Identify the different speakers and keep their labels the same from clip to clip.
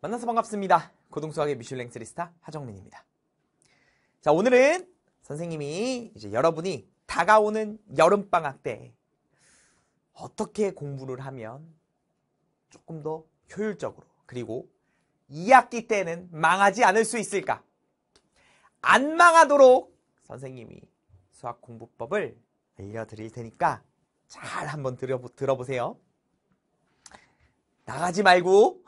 Speaker 1: 만나서 반갑습니다. 고등수학의 미슐랭 3스타 하정민입니다. 자, 오늘은 선생님이 이제 여러분이 다가오는 여름방학 때 어떻게 공부를 하면 조금 더 효율적으로, 그리고 2학기 때는 망하지 않을 수 있을까? 안 망하도록 선생님이 수학 공부법을 알려드릴 테니까 잘 한번 들어보세요. 나가지 말고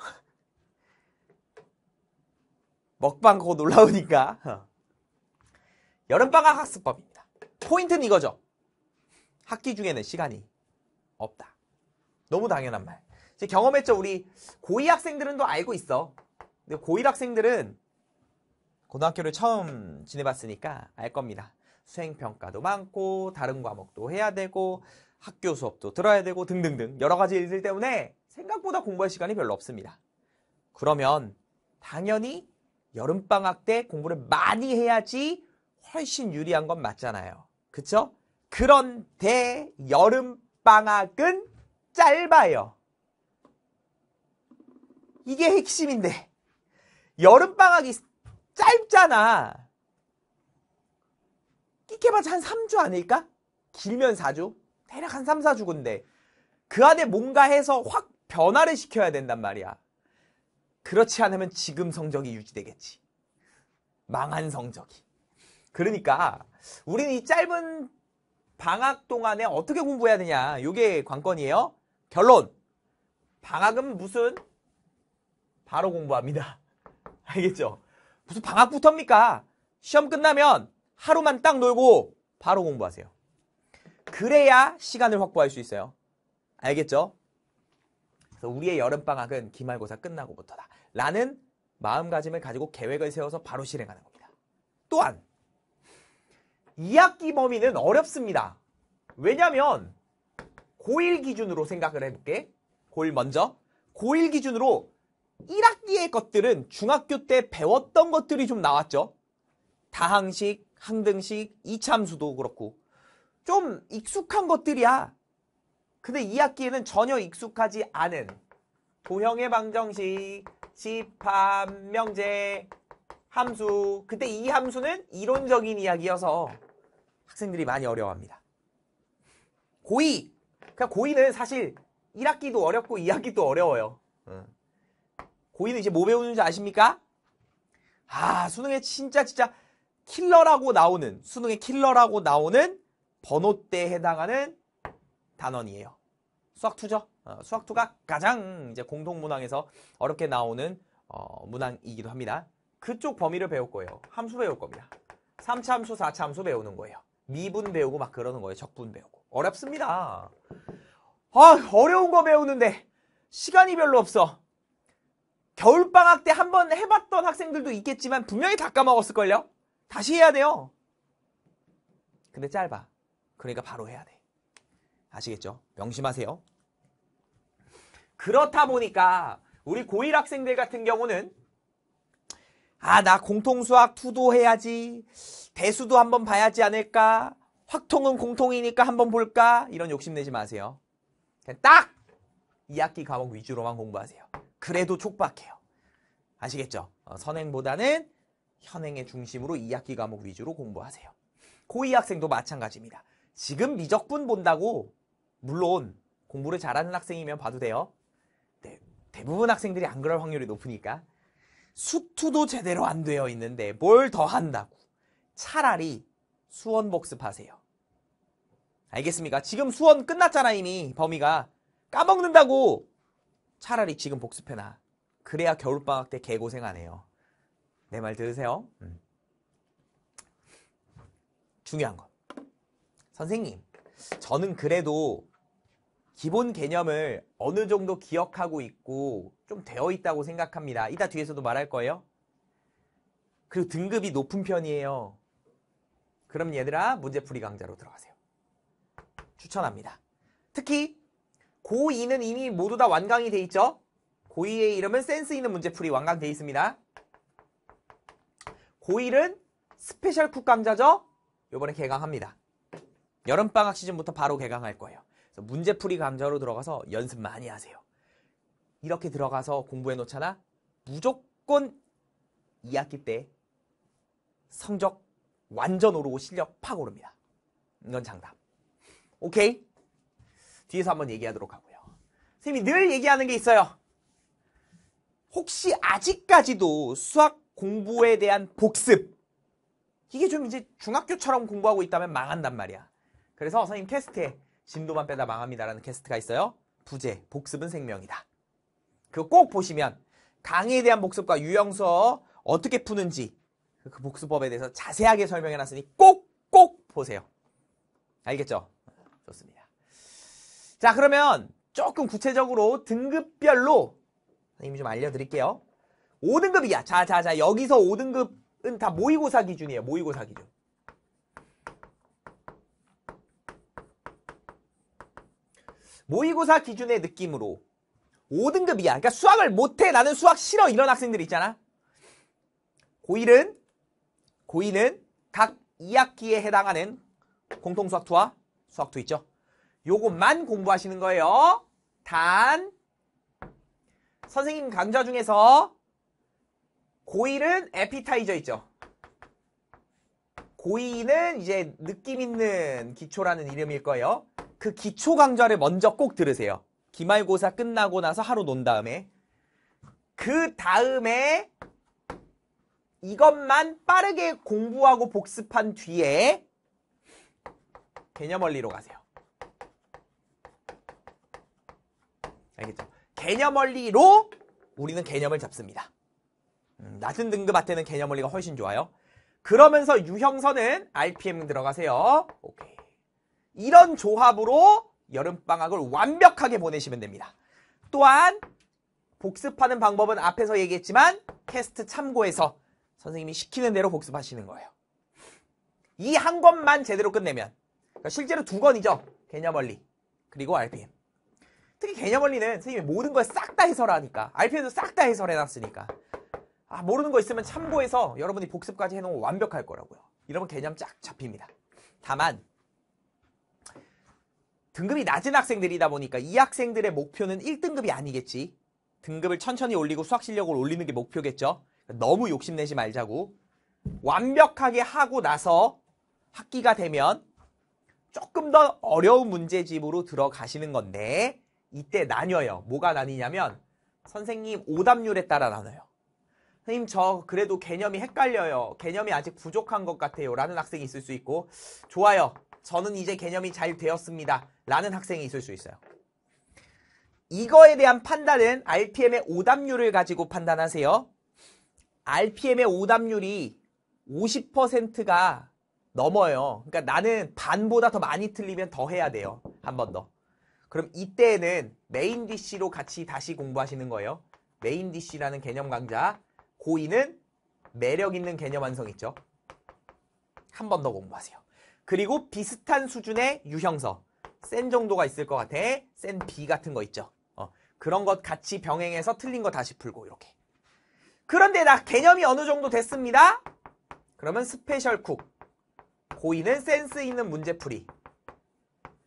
Speaker 1: 먹방 곧 올라오니까. 여름방학 학습법입니다. 포인트는 이거죠. 학기 중에는 시간이 없다. 너무 당연한 말. 이제 경험했죠. 우리 고2 학생들은 또 알고 있어. 근데 고1 학생들은 고등학교를 처음 지내봤으니까 알 겁니다. 수행평가도 많고 다른 과목도 해야 되고 학교 수업도 들어야 되고 등등등 여러 가지 일들 때문에 생각보다 공부할 시간이 별로 없습니다. 그러면 당연히 여름방학 때 공부를 많이 해야지 훨씬 유리한 건 맞잖아요. 그쵸? 그런데 여름방학은 짧아요. 이게 핵심인데 여름방학이 짧잖아. 끼케봤자 한 3주 아닐까? 길면 4주? 대략 한 3, 4주 근데 그 안에 뭔가 해서 확 변화를 시켜야 된단 말이야. 그렇지 않으면 지금 성적이 유지되겠지. 망한 성적이. 그러니까 우리는 이 짧은 방학 동안에 어떻게 공부해야 되냐. 이게 관건이에요. 결론. 방학은 무슨? 바로 공부합니다. 알겠죠? 무슨 방학부터입니까? 시험 끝나면 하루만 딱 놀고 바로 공부하세요. 그래야 시간을 확보할 수 있어요. 알겠죠? 그래서 우리의 여름방학은 기말고사 끝나고부터다. 라는 마음가짐을 가지고 계획을 세워서 바로 실행하는 겁니다. 또한 2학기 범위는 어렵습니다. 왜냐면 고1 기준으로 생각을 해볼게. 고1 먼저. 고1 기준으로 1학기의 것들은 중학교 때 배웠던 것들이 좀 나왔죠. 다항식, 항등식, 이차함수도 그렇고 좀 익숙한 것들이야. 근데 2학기에는 전혀 익숙하지 않은 도형의 방정식, 집합, 명제, 함수. 그때 이 함수는 이론적인 이야기여서 학생들이 많이 어려워합니다. 고2. 그러니까 고2는 사실 1학기도 어렵고 2학기도 어려워요. 고2는 이제 뭐 배우는지 아십니까? 수능에 진짜 킬러라고 나오는, 수능에 킬러라고 나오는 번호대에 해당하는 단원이에요. 수학2죠. 수학2가 가장 이제 공통문항에서 어렵게 나오는 문항이기도 합니다. 그쪽 범위를 배울 거예요. 함수 배울 겁니다. 3차 함수, 4차 함수 배우는 거예요. 미분 배우고 막 그러는 거예요. 적분 배우고. 어렵습니다. 어려운 거 배우는데 시간이 별로 없어. 겨울방학 때 한번 해봤던 학생들도 있겠지만 분명히 다 까먹었을걸요? 다시 해야 돼요. 근데 짧아. 그러니까 바로 해야 돼. 아시겠죠? 명심하세요. 그렇다 보니까 우리 고1 학생들 같은 경우는 나 공통수학 2도 해야지. 대수도 한번 봐야지 않을까? 확통은 공통이니까 한번 볼까? 이런 욕심내지 마세요. 그냥 딱 2학기 과목 위주로만 공부하세요. 그래도 촉박해요. 아시겠죠? 선행보다는 현행의 중심으로 2학기 과목 위주로 공부하세요. 고2 학생도 마찬가지입니다. 지금 미적분 본다고 물론 공부를 잘하는 학생이면 봐도 돼요. 네, 대부분 학생들이 안 그럴 확률이 높으니까 수투도 제대로 안 되어 있는데 뭘 더 한다고. 차라리 수원 복습하세요. 알겠습니까? 지금 수원 끝났잖아. 이미 범위가. 까먹는다고 차라리 지금 복습해놔. 그래야 겨울방학 때 개고생 안 해요. 내 말 들으세요? 중요한 건 선생님, 저는 그래도 기본 개념을 어느 정도 기억하고 있고 좀 되어 있다고 생각합니다. 이따 뒤에서도 말할 거예요. 그리고 등급이 높은 편이에요. 그럼 얘들아, 문제풀이 강좌로 들어가세요. 추천합니다. 특히 고2는 이미 모두 다 완강이 돼 있죠? 고2의 이름은 센스 있는 문제풀이 완강돼 있습니다. 고1은 스페셜 쿡 강좌죠? 요번에 개강합니다. 여름방학 시즌부터 바로 개강할 거예요. 그래서 문제풀이 강좌로 들어가서 연습 많이 하세요. 이렇게 들어가서 공부해 놓잖아? 무조건 2학기 때 성적 완전 오르고 실력 팍 오릅니다. 이건 장담. 오케이? 뒤에서 한번 얘기하도록 하고요. 선생님이 늘 얘기하는 게 있어요. 혹시 아직까지도 수학 공부에 대한 복습, 이게 좀 이제 중학교처럼 공부하고 있다면 망한단 말이야. 그래서 선생님 캐스트에 진도만 빼다 망합니다라는 캐스트가 있어요. 부제, 복습은 생명이다. 그거 꼭 보시면 강의에 대한 복습과 유형서 어떻게 푸는지 그 복습법에 대해서 자세하게 설명해놨으니 꼭 보세요. 알겠죠? 좋습니다. 자, 그러면 조금 구체적으로 등급별로 선생님이 좀 알려드릴게요. 5등급이야. 자, 여기서 5등급은 다 모의고사 기준이에요. 모의고사 기준. 모의고사 기준의 느낌으로 5등급이야. 그러니까 수학을 못해. 나는 수학 싫어. 이런 학생들 있잖아. 고1은 각 2학기에 해당하는 공통수학 2와 수학 2 있죠. 요것만 공부하시는 거예요. 단 선생님 강좌 중에서 고1은 에피타이저 있죠. 고2는 이제 느낌 있는 기초라는 이름일 거예요. 그 기초 강좌를 먼저 꼭 들으세요. 기말고사 끝나고 나서 하루 논 다음에. 그 다음에 이것만 빠르게 공부하고 복습한 뒤에 개념원리로 가세요. 알겠죠? 개념원리로 우리는 개념을 잡습니다. 낮은 등급한테는 개념원리가 훨씬 좋아요. 그러면서 유형서는 RPM 들어가세요. 오케이. 이런 조합으로 여름방학을 완벽하게 보내시면 됩니다. 또한 복습하는 방법은 앞에서 얘기했지만 캐스트 참고해서 선생님이 시키는 대로 복습하시는 거예요. 이 한 권만 제대로 끝내면, 그러니까 실제로 2권이죠. 개념원리 그리고 RPM. 특히 개념원리는 선생님이 모든 걸 싹 다 해설하니까, RPM도 싹 다 해설해놨으니까 모르는 거 있으면 참고해서 여러분이 복습까지 해놓으면 완벽할 거라고요. 이러면 개념 쫙 잡힙니다. 다만 등급이 낮은 학생들이다 보니까 이 학생들의 목표는 1등급이 아니겠지. 등급을 천천히 올리고 수학 실력을 올리는 게 목표겠죠. 너무 욕심내지 말자고. 완벽하게 하고 나서 학기가 되면 조금 더 어려운 문제집으로 들어가시는 건데, 이때 나뉘어요. 뭐가 나뉘냐면 선생님 오답률에 따라 나눠요. 선생님 저 그래도 개념이 헷갈려요. 개념이 아직 부족한 것 같아요. 라는 학생이 있을 수 있고, 좋아요. 저는 이제 개념이 잘 되었습니다. 라는 학생이 있을 수 있어요. 이거에 대한 판단은 RPM의 오답률을 가지고 판단하세요. RPM의 오답률이 50%가 넘어요. 그러니까 나는 반보다 더 많이 틀리면 더 해야 돼요. 한 번 더. 그럼 이때는 메인 DC로 같이 다시 공부하시는 거예요. 메인 DC라는 개념 강좌. 고2는 매력 있는 개념 완성 있죠. 한 번 더 공부하세요. 그리고 비슷한 수준의 유형서. 센 정도가 있을 것 같아. 센 B 같은 거 있죠. 그런 것 같이 병행해서 틀린 거 다시 풀고 이렇게. 그런데 나 개념이 어느 정도 됐습니다. 그러면 스페셜 쿡. 고2는 센스 있는 문제풀이.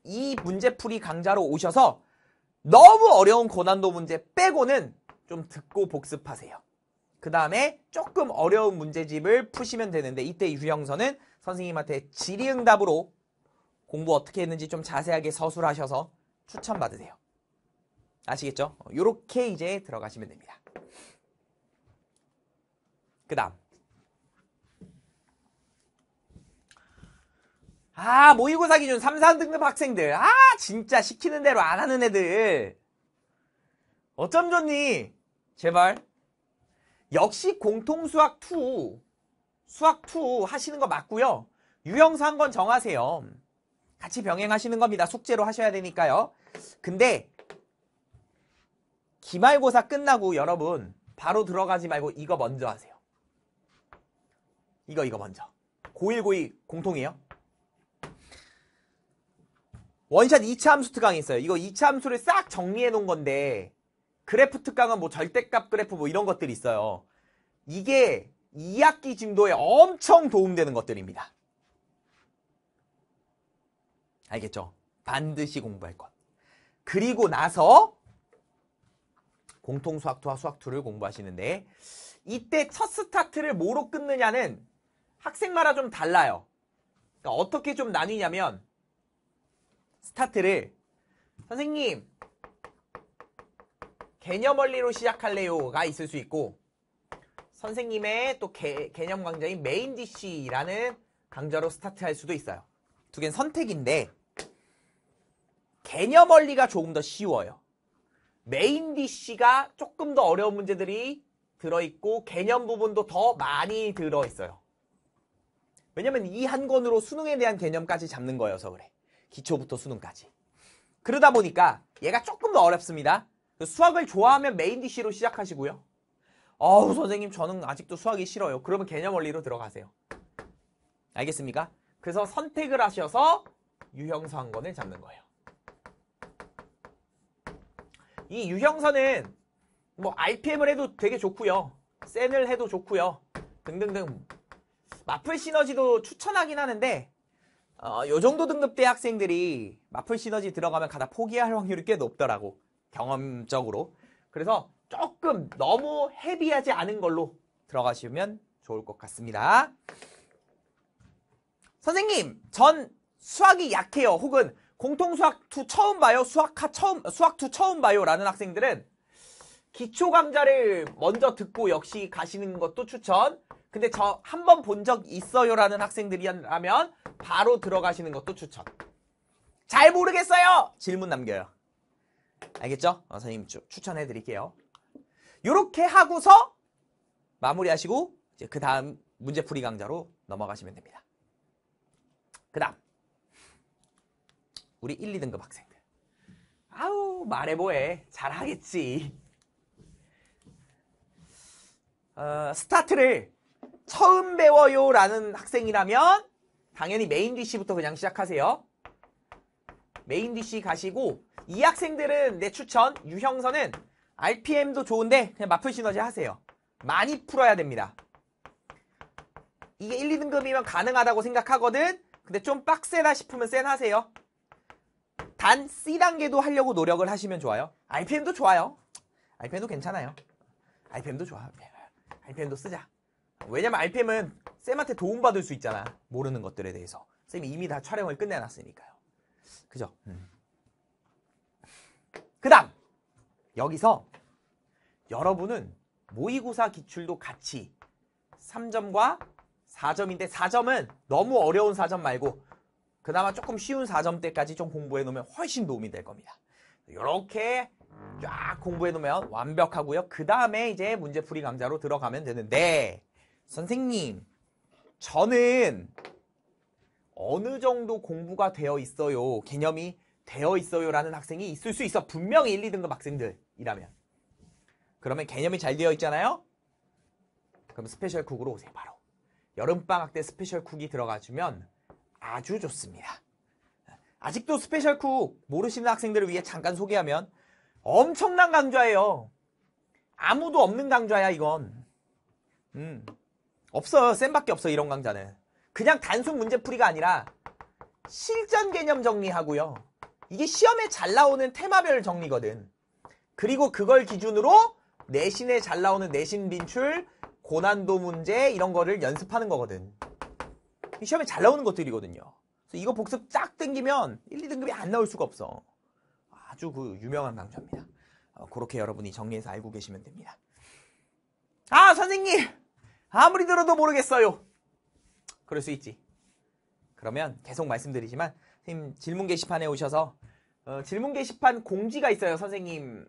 Speaker 1: 이 문제풀이 강좌로 오셔서 너무 어려운 고난도 문제 빼고는 좀 듣고 복습하세요. 그 다음에 조금 어려운 문제집을 푸시면 되는데, 이때 유형서는 선생님한테 질의응답으로 공부 어떻게 했는지 좀 자세하게 서술하셔서 추천받으세요. 아시겠죠? 요렇게 이제 들어가시면 됩니다. 그 다음 모의고사 기준 3, 4등급 학생들. 진짜 시키는 대로 안 하는 애들. 어쩜 좋니? 제발. 역시 공통수학 2, 수학 2 하시는 거 맞고요. 유형서 한 권 정하세요. 같이 병행하시는 겁니다. 숙제로 하셔야 되니까요. 근데 기말고사 끝나고 여러분 바로 들어가지 말고 이거 먼저 하세요. 이거 먼저. 고1, 고2 공통이에요. 원샷 2차 함수 특강이 있어요. 이거 2차 함수를 싹 정리해 놓은 건데, 그래프 특강은 뭐 절대값 그래프 뭐 이런 것들이 있어요. 이게 2학기 진도에 엄청 도움되는 것들입니다. 알겠죠? 반드시 공부할 것. 그리고 나서 공통 수학2와 수학2를 공부하시는데 이때 첫 스타트를 뭐로 끊느냐는 학생마다 좀 달라요. 그러니까 어떻게 좀 나뉘냐면 스타트를 선생님 개념 원리로 시작할래요가 있을 수 있고 선생님의 또 개념 강좌인 메인 DC라는 강좌로 스타트할 수도 있어요. 두 개는 선택인데 개념 원리가 조금 더 쉬워요. 메인 DC가 조금 더 어려운 문제들이 들어있고 개념 부분도 더 많이 들어있어요. 왜냐면 이 한 권으로 수능에 대한 개념까지 잡는 거여서 그래. 기초부터 수능까지. 그러다 보니까 얘가 조금 더 어렵습니다. 수학을 좋아하면 메인 DC로 시작하시고요. 선생님 저는 아직도 수학이 싫어요. 그러면 개념 원리로 들어가세요. 알겠습니까? 그래서 선택을 하셔서 유형서 한 권을 잡는 거예요. 이 유형서는 뭐 RPM을 해도 되게 좋고요. 센을 해도 좋고요. 등등등. 마플 시너지도 추천하긴 하는데 요 정도 등급대 학생들이 마플 시너지 들어가면 가다 포기할 확률이 꽤 높더라고. 경험적으로. 그래서 조금 너무 헤비하지 않은 걸로 들어가시면 좋을 것 같습니다. 선생님, 전 수학이 약해요. 혹은 공통수학2 처음 봐요. 수학2 처음 봐요. 라는 학생들은 기초 강좌를 먼저 듣고 역시 가시는 것도 추천. 근데 저 한 번 본 적 있어요. 라는 학생들이라면 바로 들어가시는 것도 추천. 잘 모르겠어요. 질문 남겨요. 알겠죠? 선생님 추천해 드릴게요. 요렇게 하고서 마무리하시고 이제 그 다음 문제풀이 강좌로 넘어가시면 됩니다. 그 다음 우리 1, 2등급 학생들. 아우 말해 뭐해. 잘하겠지. 스타트를 처음 배워요 라는 학생이라면 당연히 메인 DC부터 그냥 시작하세요. 메인 DC 가시고 이 학생들은 내 추천 유형서는 RPM도 좋은데 그냥 마플 시너지 하세요. 많이 풀어야 됩니다. 이게 1, 2등급이면 가능하다고 생각하거든. 근데 좀 빡세다 싶으면 센 하세요. 단 C단계도 하려고 노력을 하시면 좋아요. RPM도 좋아요. RPM도 괜찮아요. RPM도 좋아. RPM도 쓰자. 왜냐면 RPM은 쌤한테 도움받을 수 있잖아. 모르는 것들에 대해서. 쌤이 이미 다 촬영을 끝내놨으니까요. 그죠? 그 다음 여기서 여러분은 모의고사 기출도 같이 3점과 4점인데 4점은 너무 어려운 4점 말고 그나마 조금 쉬운 4점대까지 좀 공부해 놓으면 훨씬 도움이 될 겁니다. 이렇게 쫙 공부해 놓으면 완벽하고요. 그 다음에 이제 문제풀이 강좌로 들어가면 되는데 선생님 저는 어느 정도 공부가 되어 있어요. 개념이 되어 있어요 라는 학생이 있을 수 있어. 분명히 1, 2등급 학생들이라면. 그러면 개념이 잘 되어 있잖아요. 그럼 스페셜 쿡으로 오세요. 바로. 여름방학 때 스페셜 쿡이 들어가주면 아주 좋습니다. 아직도 스페셜 쿡 모르시는 학생들을 위해 잠깐 소개하면 엄청난 강좌예요. 아무도 없는 강좌야 이건. 없어요. 쌤밖에 없어 이런 강좌는. 그냥 단순 문제풀이가 아니라 실전 개념 정리하고요. 이게 시험에 잘 나오는 테마별 정리거든. 그리고 그걸 기준으로 내신에 잘 나오는 내신 진출, 고난도 문제 이런 거를 연습하는 거거든. 시험에 잘 나오는 것들이거든요. 그래서 이거 복습 쫙 땡기면 1, 2등급이 안 나올 수가 없어. 아주 그 유명한 강좌입니다. 그렇게 여러분이 정리해서 알고 계시면 됩니다. 아 선생님 아무리 들어도 모르겠어요. 그럴 수 있지. 그러면 계속 말씀드리지만 선생님 질문 게시판에 오셔서 질문 게시판 공지가 있어요. 선생님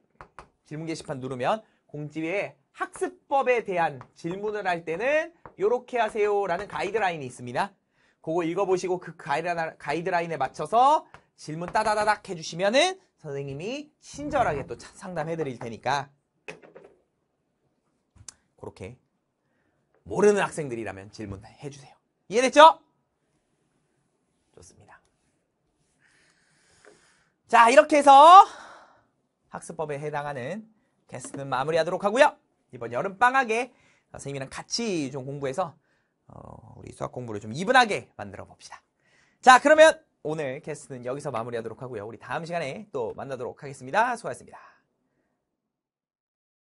Speaker 1: 질문 게시판 누르면 공지 위에 학습법에 대한 질문을 할 때는 요렇게 하세요 라는 가이드라인이 있습니다. 그거 읽어보시고 그 가이드라인에 맞춰서 질문 따다다닥 해주시면은 선생님이 친절하게 또 상담해 드릴 테니까 그렇게 모르는 학생들이라면 질문해 주세요. 이해됐죠? 좋습니다. 자 이렇게 해서 학습법에 해당하는 캐스트는 마무리하도록 하고요. 이번 여름방학에 선생님이랑 같이 좀 공부해서 우리 수학 공부를 좀 이분하게 만들어 봅시다. 자 그러면 오늘 캐스트는 여기서 마무리하도록 하고요. 우리 다음 시간에 또 만나도록 하겠습니다. 수고하셨습니다.